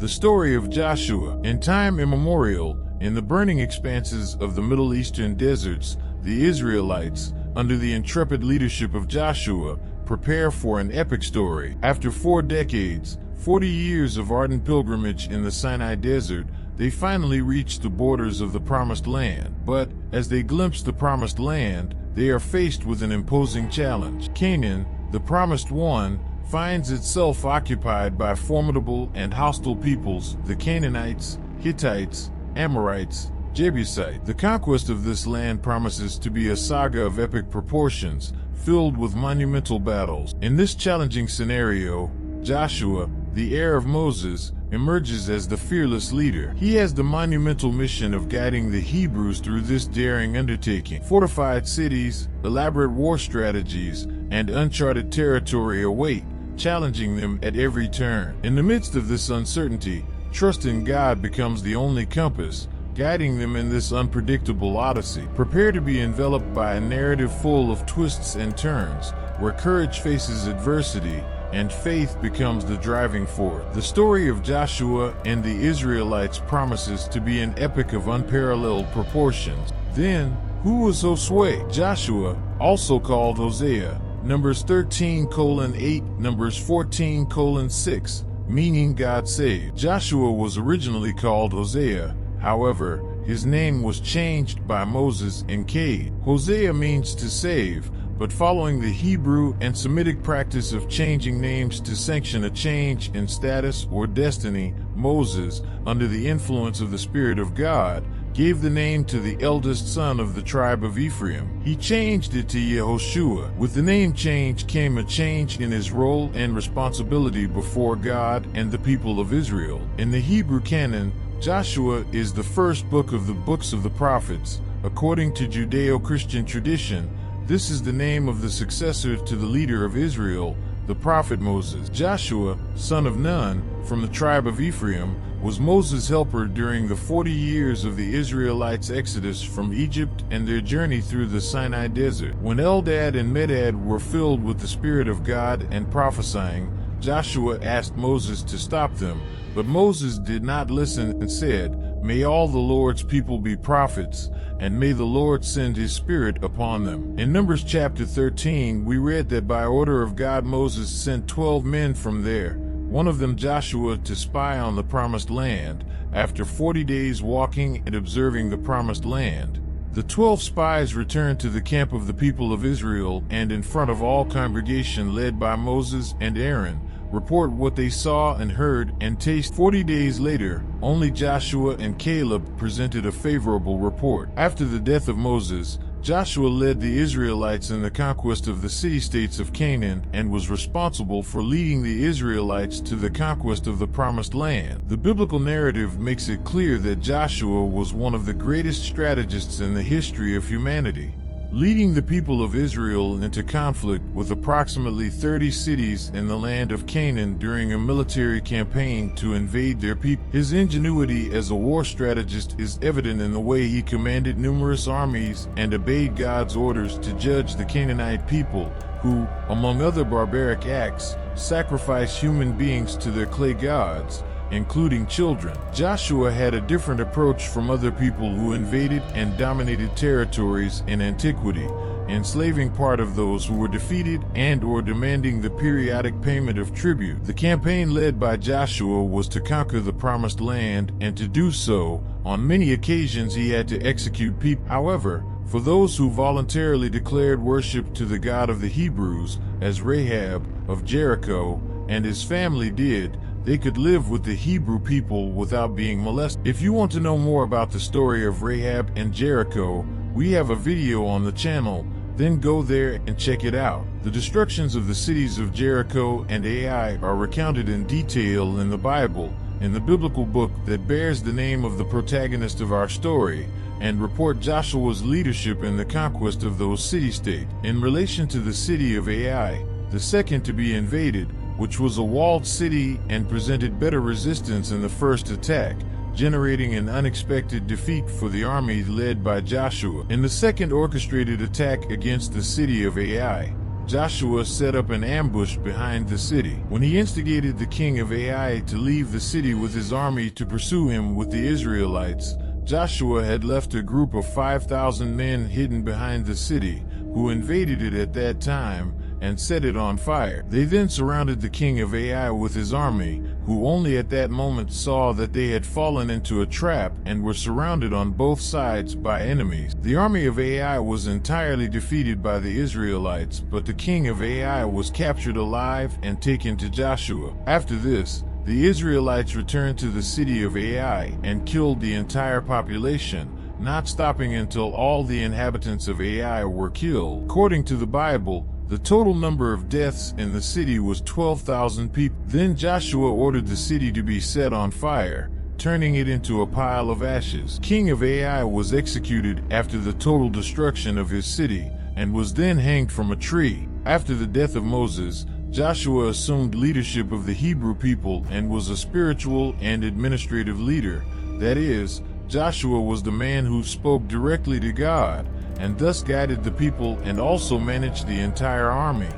The story of Joshua. In time immemorial, in the burning expanses of the Middle Eastern deserts, the Israelites, under the intrepid leadership of Joshua, prepare for an epic story. After 4 decades, 40 years of ardent pilgrimage in the Sinai Desert, they finally reach the borders of the Promised Land. But, as they glimpse the Promised Land, they are faced with an imposing challenge. Canaan, the Promised One, finds itself occupied by formidable and hostile peoples, the Canaanites, Hittites, Amorites, Jebusites. The conquest of this land promises to be a saga of epic proportions, filled with monumental battles. In this challenging scenario, Joshua, the heir of Moses, emerges as the fearless leader. He has the monumental mission of guiding the Hebrews through this daring undertaking. Fortified cities, elaborate war strategies, and uncharted territory await, challenging them at every turn. In the midst of this uncertainty, trust in God becomes the only compass, guiding them in this unpredictable odyssey. Prepare to be enveloped by a narrative full of twists and turns, where courage faces adversity and faith becomes the driving force. The story of Joshua and the Israelites promises to be an epic of unparalleled proportions. Then, who was Josué? Joshua, also called Hosea, Numbers 13:8, Numbers 14:6, meaning God saved. Joshua was originally called Hosea. However, his name was changed by Moses in Cade. Hosea means to save, but following the Hebrew and Semitic practice of changing names to sanction a change in status or destiny, Moses, under the influence of the Spirit of God, gave the name to the eldest son of the tribe of Ephraim. He changed it to Yehoshua. With the name change came a change in his role and responsibility before God and the people of Israel. In the Hebrew canon, Joshua is the first book of the books of the prophets. According to Judeo-Christian tradition, this is the name of the successor to the leader of Israel, the prophet Moses. Joshua, son of Nun, from the tribe of Ephraim, was Moses' helper during the 40 years of the Israelites' exodus from Egypt and their journey through the Sinai Desert. When Eldad and Medad were filled with the Spirit of God and prophesying, Joshua asked Moses to stop them, but Moses did not listen and said, "May all the Lord's people be prophets, and may the Lord send his Spirit upon them." In Numbers chapter 13, we read that by order of God Moses sent 12 men from there, one of them Joshua, to spy on the Promised Land. After 40 days walking and observing the Promised Land, the 12 spies returned to the camp of the people of Israel and in front of all congregation led by Moses and Aaron, report what they saw and heard and tasted. 40 days later, only Joshua and Caleb presented a favorable report. After the death of Moses, Joshua led the Israelites in the conquest of the city-states of Canaan and was responsible for leading the Israelites to the conquest of the Promised Land. The biblical narrative makes it clear that Joshua was one of the greatest strategists in the history of humanity, leading the people of Israel into conflict with approximately 30 cities in the land of Canaan during a military campaign to invade their people. His ingenuity as a war strategist is evident in the way he commanded numerous armies and obeyed God's orders to judge the Canaanite people, who, among other barbaric acts, sacrificed human beings to their clay gods, including children. Joshua had a different approach from other people who invaded and dominated territories in antiquity, enslaving part of those who were defeated and/or demanding the periodic payment of tribute. The campaign led by Joshua was to conquer the Promised Land, and to do so, on many occasions he had to execute people. However, for those who voluntarily declared worship to the God of the Hebrews, as Rahab of Jericho and his family did, they could live with the Hebrew people without being molested. If you want to know more about the story of Rahab and Jericho, we have a video on the channel, then go there and check it out. The destructions of the cities of Jericho and Ai are recounted in detail in the Bible, in the biblical book that bears the name of the protagonist of our story, and report Joshua's leadership in the conquest of those city-states. In relation to the city of Ai, the second to be invaded, which was a walled city and presented better resistance in the first attack, generating an unexpected defeat for the army led by Joshua. In the second orchestrated attack against the city of Ai, Joshua set up an ambush behind the city. When he instigated the king of Ai to leave the city with his army to pursue him with the Israelites, Joshua had left a group of 5,000 men hidden behind the city, who invaded it at that time and set it on fire. They then surrounded the king of Ai with his army, who only at that moment saw that they had fallen into a trap and were surrounded on both sides by enemies. The army of Ai was entirely defeated by the Israelites, but the king of Ai was captured alive and taken to Joshua. After this, the Israelites returned to the city of Ai and killed the entire population, not stopping until all the inhabitants of Ai were killed. According to the Bible, the total number of deaths in the city was 12,000 people. Then Joshua ordered the city to be set on fire, turning it into a pile of ashes. King of Ai was executed after the total destruction of his city and was then hanged from a tree. After the death of Moses, Joshua assumed leadership of the Hebrew people and was a spiritual and administrative leader. That is, Joshua was the man who spoke directly to God, and thus guided the people and also managed the entire army.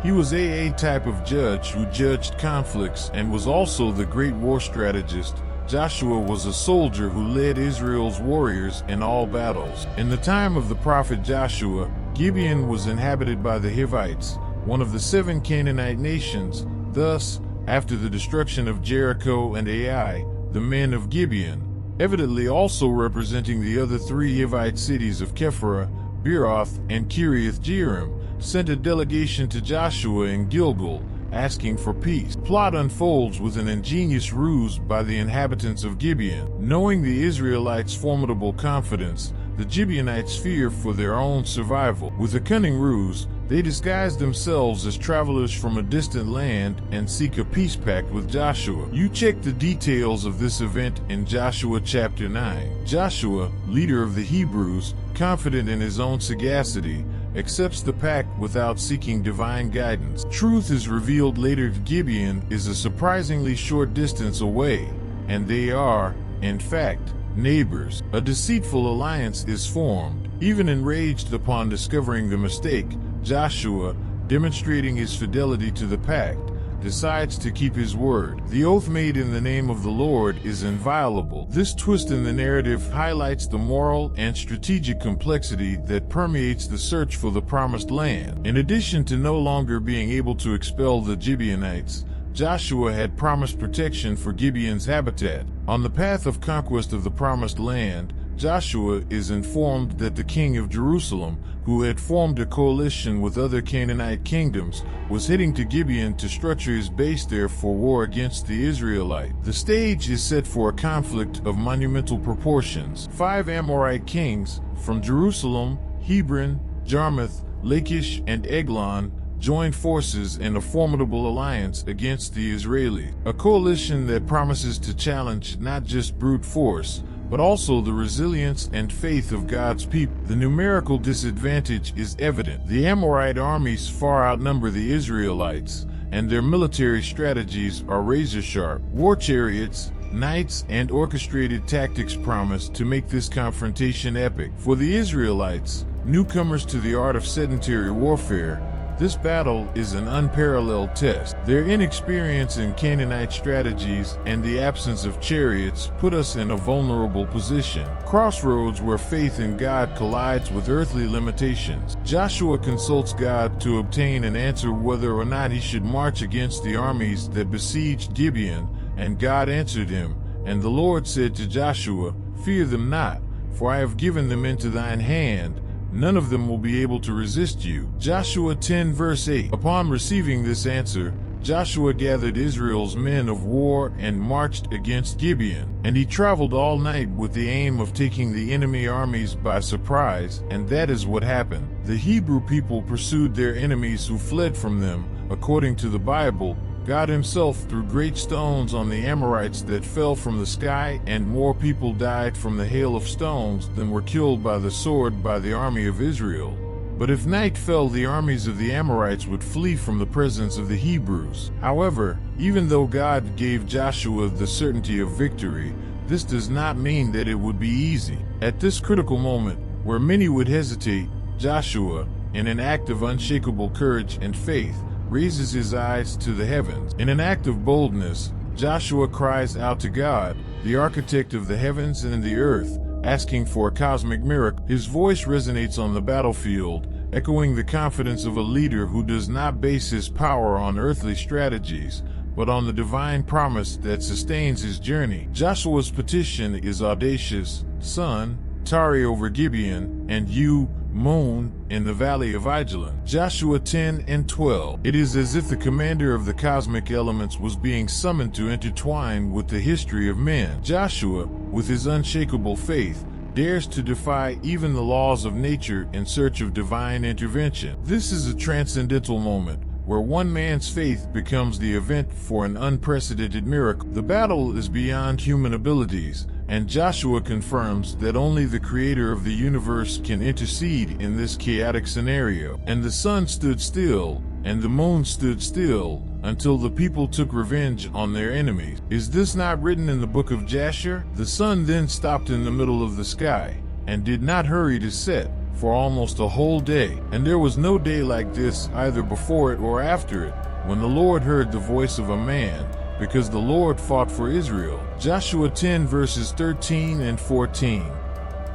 He was a type of judge who judged conflicts and was also the great war strategist. Joshua was a soldier who led Israel's warriors in all battles. In the time of the prophet Joshua, Gibeon was inhabited by the Hivites, one of the 7 Canaanite nations. Thus, after the destruction of Jericho and Ai, the men of Gibeon, evidently also representing the other 3 Hivite cities of Kephirah, Beeroth, and Kiriath-Jearim, sent a delegation to Joshua in Gilgal, asking for peace. Plot unfolds with an ingenious ruse by the inhabitants of Gibeon. Knowing the Israelites' formidable confidence, the Gibeonites fear for their own survival. With a cunning ruse, they disguise themselves as travelers from a distant land and seek a peace pact with Joshua. You check the details of this event in Joshua chapter 9. Joshua, leader of the Hebrews, confident in his own sagacity, accepts the pact without seeking divine guidance. Truth is revealed later. Gibeon is a surprisingly short distance away, and they are, in fact, neighbors. A deceitful alliance is formed. Even enraged upon discovering the mistake, Joshua, demonstrating his fidelity to the pact, decides to keep his word. The oath made in the name of the Lord is inviolable. This twist in the narrative highlights the moral and strategic complexity that permeates the search for the promised land. In addition to no longer being able to expel the Gibeonites, Joshua had promised protection for Gibeon's habitat. On the path of conquest of the promised land, Joshua is informed that the king of Jerusalem, who had formed a coalition with other Canaanite kingdoms, was heading to Gibeon to structure his base there for war against the Israelites. The stage is set for a conflict of monumental proportions. 5 Amorite kings, from Jerusalem, Hebron, Jarmuth, Lachish, and Eglon, joined forces in a formidable alliance against the Israelis, a coalition that promises to challenge not just brute force, but also the resilience and faith of God's people. The numerical disadvantage is evident. The Amorite armies far outnumber the Israelites, and their military strategies are razor-sharp. War chariots, knights, and orchestrated tactics promise to make this confrontation epic. For the Israelites, newcomers to the art of sedentary warfare, this battle is an unparalleled test. Their inexperience in Canaanite strategies and the absence of chariots put us in a vulnerable position. Crossroads where faith in God collides with earthly limitations. Joshua consults God to obtain an answer whether or not he should march against the armies that besieged Gibeon, and God answered him, and the Lord said to Joshua, "Fear them not, for I have given them into thine hand. None of them will be able to resist you." Joshua 10 verse 8. Upon receiving this answer, Joshua gathered Israel's men of war and marched against Gibeon. And he traveled all night with the aim of taking the enemy armies by surprise, and that is what happened. The Hebrew people pursued their enemies who fled from them. According to the Bible, God himself threw great stones on the Amorites that fell from the sky, and more people died from the hail of stones than were killed by the sword by the army of Israel. But if night fell, the armies of the Amorites would flee from the presence of the Hebrews. However, even though God gave Joshua the certainty of victory, this does not mean that it would be easy. At this critical moment, where many would hesitate, Joshua, in an act of unshakable courage and faith, raises his eyes to the heavens. In an act of boldness, Joshua cries out to God, the architect of the heavens and the earth, asking for a cosmic miracle. His voice resonates on the battlefield, echoing the confidence of a leader who does not base his power on earthly strategies, but on the divine promise that sustains his journey. Joshua's petition is audacious: sun, tarry over Gibeon, and you, moon, in the valley of Ajalon. Joshua 10:12. It is as if the commander of the cosmic elements was being summoned to intertwine with the history of men. Joshua, with his unshakable faith, dares to defy even the laws of nature in search of divine intervention. This is a transcendental moment, where one man's faith becomes the event for an unprecedented miracle. The battle is beyond human abilities, and Joshua confirms that only the creator of the universe can intercede in this chaotic scenario. And the sun stood still, and the moon stood still, until the people took revenge on their enemies. Is this not written in the book of Jasher? The sun then stopped in the middle of the sky, and did not hurry to set, for almost a whole day. And there was no day like this either before it or after it, when the Lord heard the voice of a man, because the Lord fought for Israel. Joshua 10 verses 13 and 14.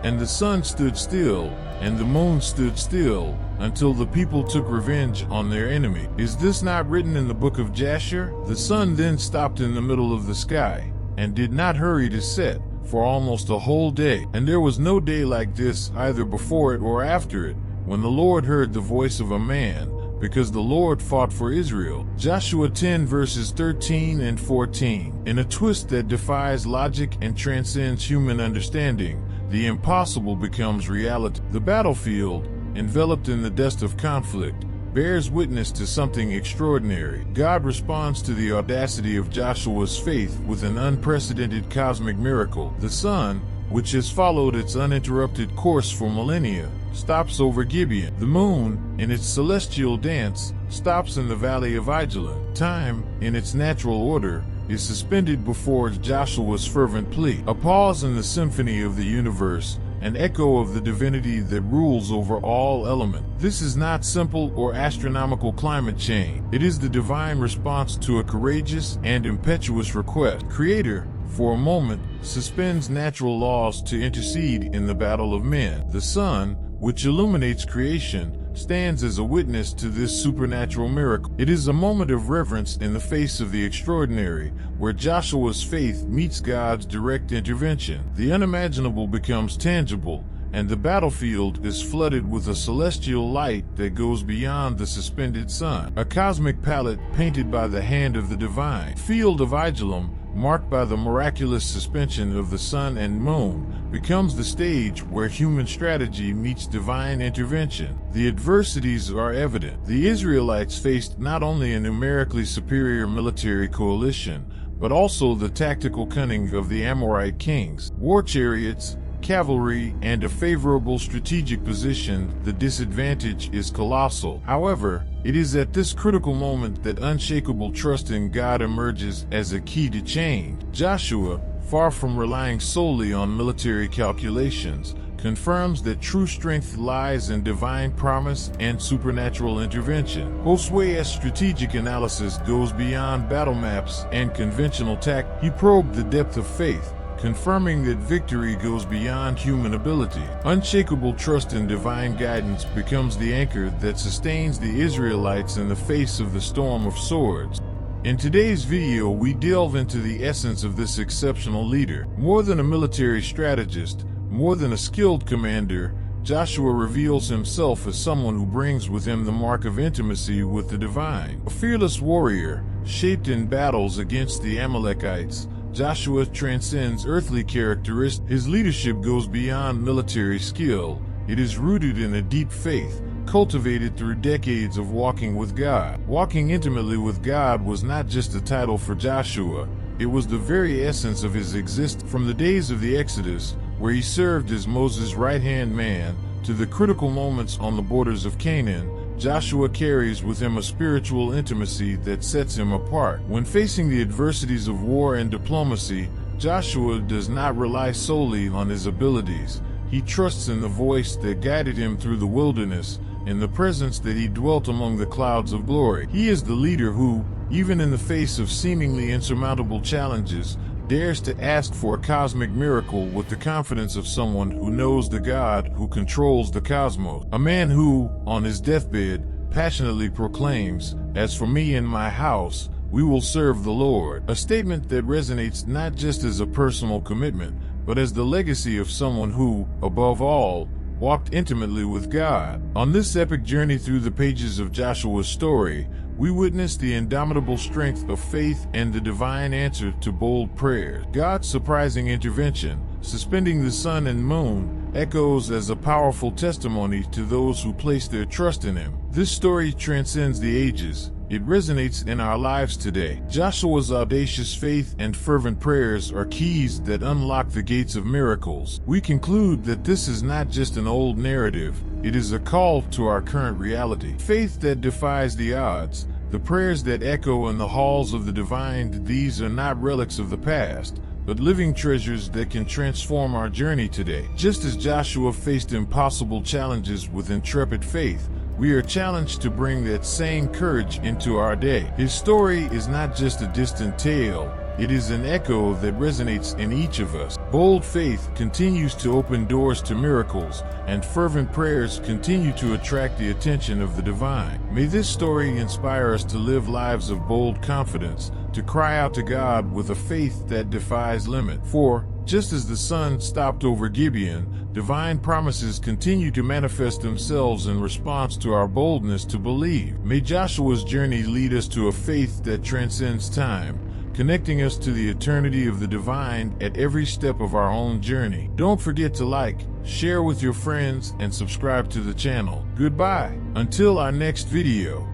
And the sun stood still, and the moon stood still, until the people took revenge on their enemy. Is this not written in the book of Jasher? The sun then stopped in the middle of the sky, and did not hurry to set, for almost a whole day. And there was no day like this either before it or after it, when the Lord heard the voice of a man, because the Lord fought for Israel. Joshua 10 verses 13 and 14. In a twist that defies logic and transcends human understanding, the impossible becomes reality. The battlefield, enveloped in the dust of conflict, bears witness to something extraordinary. God responds to the audacity of Joshua's faith with an unprecedented cosmic miracle. The sun, which has followed its uninterrupted course for millennia, stops over Gibeon. The moon, in its celestial dance, stops in the valley of Ajalon. Time, in its natural order, is suspended before Joshua's fervent plea. A pause in the symphony of the universe, an echo of the divinity that rules over all elements. This is not simple or astronomical climate change. It is the divine response to a courageous and impetuous request. Creator, for a moment, suspends natural laws to intercede in the battle of men. The sun, which illuminates creation, stands as a witness to this supernatural miracle. It is a moment of reverence in the face of the extraordinary, where Joshua's faith meets God's direct intervention. The unimaginable becomes tangible, and the battlefield is flooded with a celestial light that goes beyond the suspended sun. A cosmic palette painted by the hand of the divine. Field of Ajalon, marked by the miraculous suspension of the sun and moon, becomes the stage where human strategy meets divine intervention. The adversities are evident. The Israelites faced not only a numerically superior military coalition, but also the tactical cunning of the Amorite kings. War chariots, cavalry, and a favorable strategic position, the disadvantage is colossal. However, it is at this critical moment that unshakable trust in God emerges as a key to change. Joshua, far from relying solely on military calculations, confirms that true strength lies in divine promise and supernatural intervention. Josué's strategic analysis goes beyond battle maps and conventional tactics. He probed the depth of faith, confirming that victory goes beyond human ability. Unshakable trust in divine guidance becomes the anchor that sustains the Israelites in the face of the storm of swords. In today's video, we delve into the essence of this exceptional leader. More than a military strategist, more than a skilled commander, Joshua reveals himself as someone who brings with him the mark of intimacy with the divine. A fearless warrior, shaped in battles against the Amalekites, Joshua transcends earthly characteristics. His leadership goes beyond military skill. It is rooted in a deep faith, cultivated through decades of walking with God. Walking intimately with God was not just a title for Joshua, it was the very essence of his existence. From the days of the Exodus, where he served as Moses' right-hand man, to the critical moments on the borders of Canaan, Joshua carries with him a spiritual intimacy that sets him apart. When facing the adversities of war and diplomacy, Joshua does not rely solely on his abilities. He trusts in the voice that guided him through the wilderness, in the presence that he dwelt among the clouds of glory. He is the leader who, even in the face of seemingly insurmountable challenges, dares to ask for a cosmic miracle with the confidence of someone who knows the God who controls the cosmos. A man who, on his deathbed, passionately proclaims, "As for me and my house, we will serve the Lord." A statement that resonates not just as a personal commitment, but as the legacy of someone who, above all, walked intimately with God. On this epic journey through the pages of Joshua's story, we witness the indomitable strength of faith and the divine answer to bold prayers. God's surprising intervention, suspending the sun and moon, echoes as a powerful testimony to those who place their trust in him. This story transcends the ages. It resonates in our lives today. Joshua's audacious faith and fervent prayers are keys that unlock the gates of miracles. We conclude that this is not just an old narrative, it is a call to our current reality. Faith that defies the odds, the prayers that echo in the halls of the divine, these are not relics of the past, but living treasures that can transform our journey today. Just as Joshua faced impossible challenges with intrepid faith, we are challenged to bring that same courage into our day. His story is not just a distant tale, it is an echo that resonates in each of us. Bold faith continues to open doors to miracles, and fervent prayers continue to attract the attention of the divine. May this story inspire us to live lives of bold confidence, to cry out to God with a faith that defies limit. For, just as the sun stopped over Gibeon, divine promises continue to manifest themselves in response to our boldness to believe. May Joshua's journey lead us to a faith that transcends time, connecting us to the eternity of the divine at every step of our own journey. Don't forget to like, share with your friends, and subscribe to the channel. Goodbye. Until our next video.